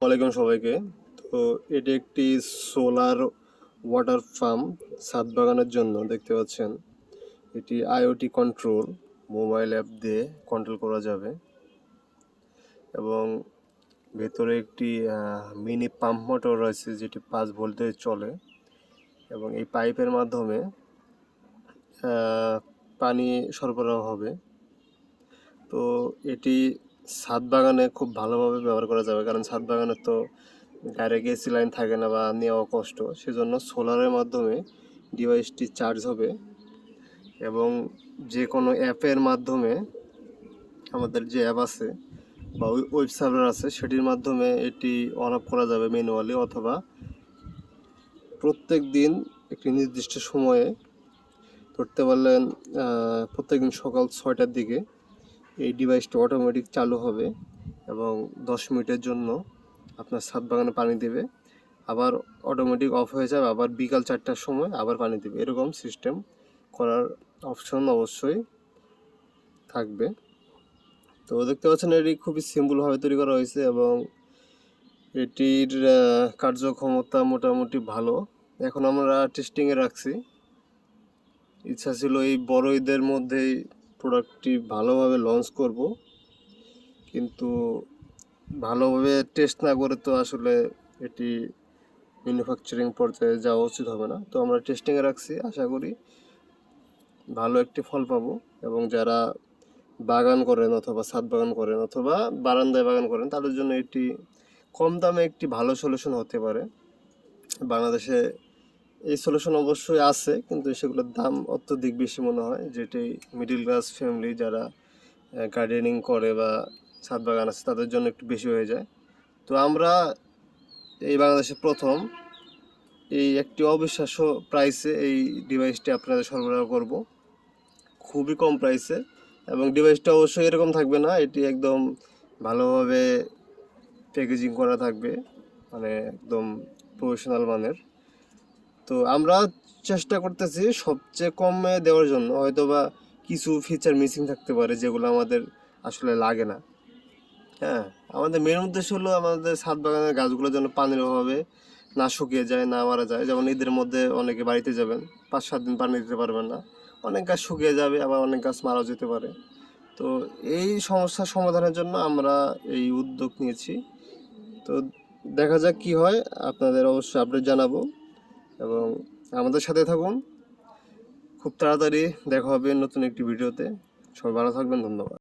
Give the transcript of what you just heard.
ওয়ালাইকুম সবাইকে। তো এটি একটি সোলার ওয়াটার পাম্প ছাদ বাগানের জন্য। দেখতে পাচ্ছেন এটি আইওটি কন্ট্রোল, মোবাইল অ্যাপ দিয়ে কন্ট্রোল করা যাবে এবং ভেতরে একটি মিনি পাম্প মোটর রয়েছে যেটি 5 ভোল্টে চলে এবং এই পাইপের মাধ্যমে পানি সরবরাহ হবে। তো এটি ছাদ বাগানে খুব ভালোভাবে ব্যবহার করা যাবে, কারণ ছাদ বাগানে তো ডাইরেক্ট এসি লাইন থাকে না বা নেওয়া কষ্ট, সেজন্য সোলারের মাধ্যমে ডিভাইসটি চার্জ হবে এবং যে কোনো অ্যাপের মাধ্যমে, আমাদের যে অ্যাপ আছে বা ওয়েব সার্ভার আছে সেটির মাধ্যমে এটি অন অফ করা যাবে ম্যানুয়ালি, অথবা প্রত্যেক দিন একটি নির্দিষ্ট সময়ে ধরতে পারলেন প্রত্যেক দিন সকাল 6টার দিকে এই ডিভাইসটি অটোমেটিক চালু হবে এবং 10 মিনিটের জন্য আপনার ছাদ বাগানে পানি দেবে, আবার অটোমেটিক অফ হয়ে যাবে, আবার বিকাল 4টার সময় আবার পানি দেবে। এরকম সিস্টেম করার অপশন অবশ্যই থাকবে। তো দেখতে পাচ্ছেন এটি খুবই সিম্পলভাবে তৈরি করা হয়েছে এবং এটির কার্যক্ষমতা মোটামুটি ভালো। এখন আমরা টেস্টিংয়ে রাখছি। ইচ্ছা ছিল এই বড় ঈদের মধ্যেই প্রোডাক্টটি ভালোভাবে লঞ্চ করব, কিন্তু ভালোভাবে টেস্ট না করে তো আসলে এটি ম্যানুফ্যাকচারিং পর্যায়ে যাওয়া উচিত হবে না। তো আমরা টেস্টিংয়ে রাখছি, আশা করি ভালো একটি ফল পাবো এবং যারা বাগান করেন অথবা ছাদ বাগান করেন অথবা বারান্দায় বাগান করেন তাদের জন্য এটি কম দামে একটি ভালো সলিউশন হতে পারে। বাংলাদেশে এই সলিউশন অবশ্যই আছে, কিন্তু সেগুলোর দাম অত্যধিক বেশি মনে হয়, যেটি মিডিল ক্লাস ফ্যামিলি যারা গার্ডেনিং করে বা ছাদ বাগান আছে তাদের জন্য একটু বেশি হয়ে যায়। তো আমরা এই বাংলাদেশে প্রথম এই একটি অবিশ্বাস্য প্রাইসে এই ডিভাইসটি আপনাদের সরবরাহ করব, খুবই কম প্রাইসে। এবং ডিভাইসটা অবশ্যই এরকম থাকবে না, এটি একদম ভালোভাবে প্যাকেজিং করা থাকবে, মানে একদম প্রফেশনাল মানের। তো আমরা চেষ্টা করতেছি সবচেয়ে কমে দেওয়ার জন্য। হয়তো বা কিছু ফিচার মিসিং থাকতে পারে যেগুলো আমাদের আসলে লাগে না। হ্যাঁ, আমাদের মেন উদ্দেশ্য হলো আমাদের ছাদ বাগানের গাছগুলো যেন পানির অভাবে না শুকিয়ে যায়, না মারা যায়। যেমন ঈদের মধ্যে অনেকে বাড়িতে যাবেন, 5-7 দিন পানি দিতে পারবেন না, অনেক গাছ শুকিয়ে যাবে, আবার অনেক গাছ মারাও যেতে পারে। তো এই সমস্যার সমাধানের জন্য আমরা এই উদ্যোগ নিয়েছি। তো দেখা যাক কি হয়, আপনাদের অবশ্যই আপডেট জানাবো এবং আমাদের সাথে থাকুন। খুব তাড়াতাড়ি দেখা হবে নতুন একটি ভিডিওতে। সবাই ভালো থাকবেন, ধন্যবাদ।